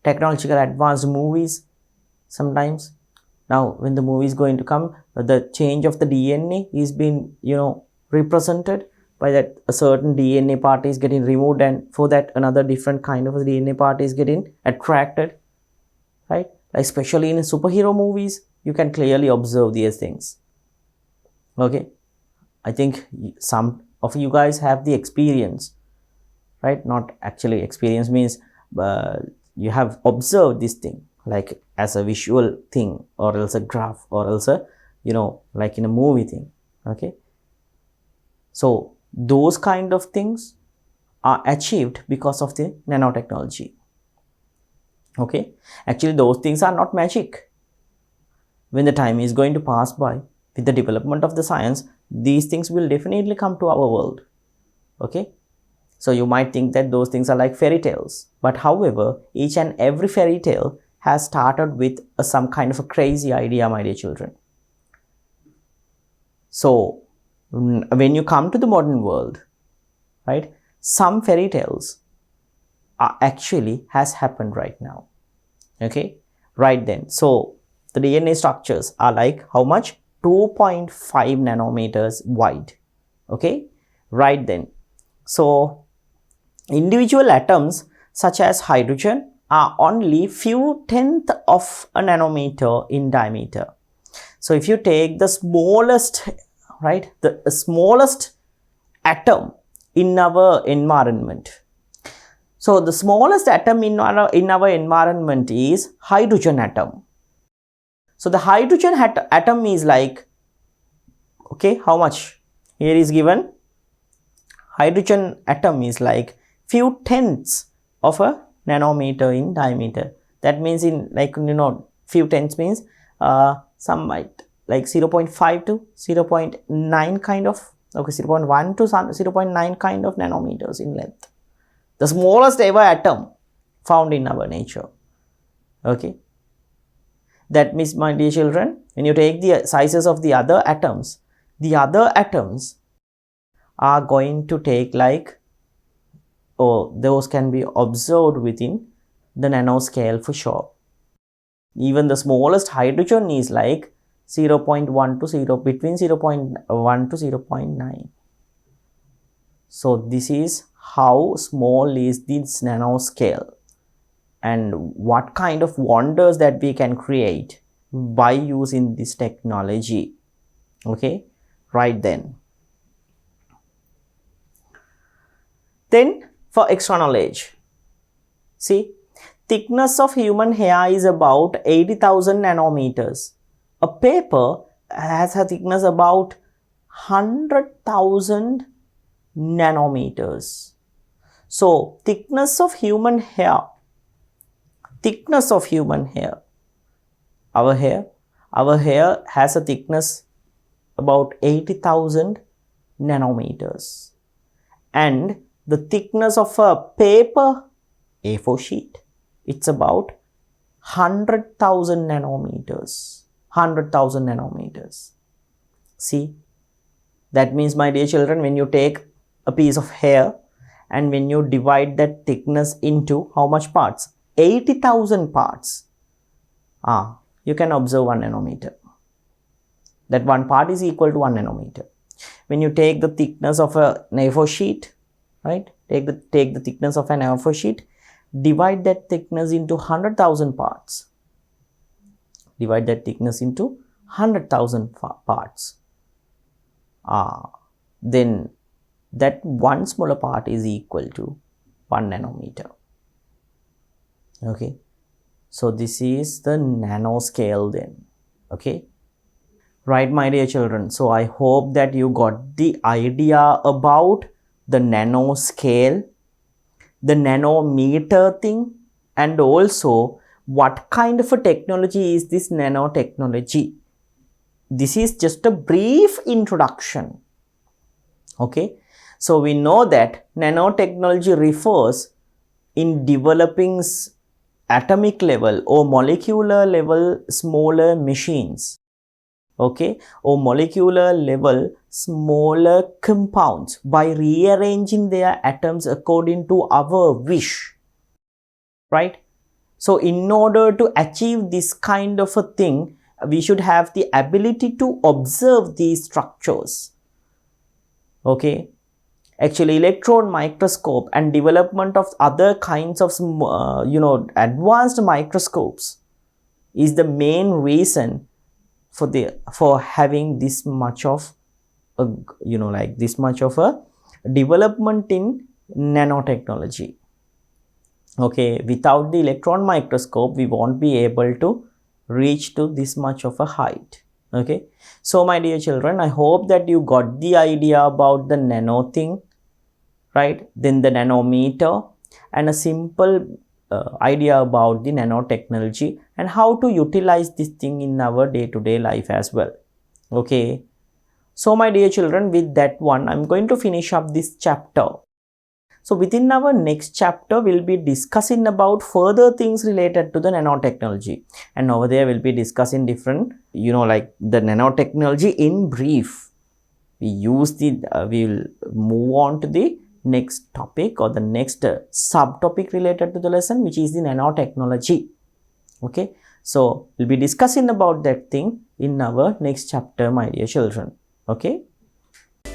technological advanced movies sometimes. Now when the movie is going to come, the change of the DNA is being, represented by that a certain DNA part is getting removed, and for that another different kind of DNA part is getting attracted, right? Especially in superhero movies, you can clearly observe these things. Okay, I think some of you guys have the experience, right? Not actually experience means you have observed this thing like as a visual thing, or else a graph, or else a like in a movie thing. Okay, so those kind of things are achieved because of the nanotechnology. Okay, actually those things are not magic. When the time is going to pass by, with the development of the science, these things will definitely come to our world. Okay, so you might think that those things are like fairy tales, but however, each and every fairy tale has started with some kind of a crazy idea, my dear children. So when you come to the modern world, right, some fairy tales actually has happened right now. Okay, right then. So the DNA structures are like how much? 2.5 nanometers wide. Okay, right then. So individual atoms such as hydrogen are only few tenth of a nanometer in diameter. So if you take the smallest, right, the smallest atom in our environment. So the smallest atom in our environment is hydrogen atom. So the hydrogen atom is like, okay, how much? Here is given hydrogen atom is like few tenths of a nanometer in diameter. That means in like, few tenths means some might like 0.5 to 0.9 kind of, okay, 0.1 to 0.9 kind of nanometers in length. The smallest ever atom found in our nature. Okay. That means, my dear children, when you take the sizes of the other atoms are going to take like, those can be observed within the nanoscale for sure. Even the smallest hydrogen is like 0.1 to 0, between 0.1 to 0.9. So this is how small is this nanoscale, and what kind of wonders that we can create by using this technology. Okay, right then. Then for extra knowledge, see, thickness of human hair is about 80,000 nanometers. A paper has a thickness about 100,000 nanometers. So thickness of human hair, our hair has a thickness about 80,000 nanometers, and the thickness of a paper A4 sheet, it's about 100,000 nanometers. 100,000 nanometers. See, that means, my dear children, when you take a piece of hair and when you divide that thickness into how much parts? 80,000 parts. You can observe 1 nanometer. That one part is equal to 1 nanometer. When you take the thickness of a A4 sheet, right? Take the thickness of an A4 sheet, divide that thickness into 100,000 parts. Divide that thickness into 100,000 parts. Then that one smaller part is equal to 1 nanometer. Okay. So this is the nanoscale then. Okay. Right, my dear children. So I hope that you got the idea about the nanoscale, the nanometer thing, and also what kind of a technology is this nanotechnology. This is just a brief introduction. Okay. So we know that nanotechnology refers in developing atomic level or molecular level smaller machines. Okay, or molecular level smaller compounds by rearranging their atoms according to our wish, right? So in order to achieve this kind of a thing, we should have the ability to observe these structures. Okay, actually electron microscope and development of other kinds of advanced microscopes is the main reason for having this much of a this much of a development in nanotechnology. Okay, without the electron microscope we won't be able to reach to this much of a height. Okay, so my dear children, I hope that you got the idea about the nano thing, right? Then the nanometer, and a simple idea about the nanotechnology and how to utilize this thing in our day-to-day life as well. Okay, so my dear children, with that one I'm going to finish up this chapter. So within our next chapter we'll be discussing about further things related to the nanotechnology, and over there we'll be discussing different like the nanotechnology in brief. We'll move on to the next topic or the next subtopic related to the lesson, which is the nanotechnology. Okay, so we'll be discussing about that thing in our next chapter, my dear children. Okay.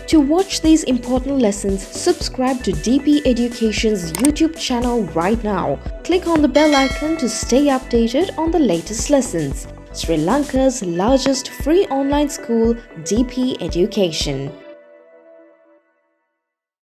To watch these important lessons, subscribe to DP Education's YouTube channel right now. Click on the bell icon to stay updated on the latest lessons. Sri Lanka's largest free online school, DP Education.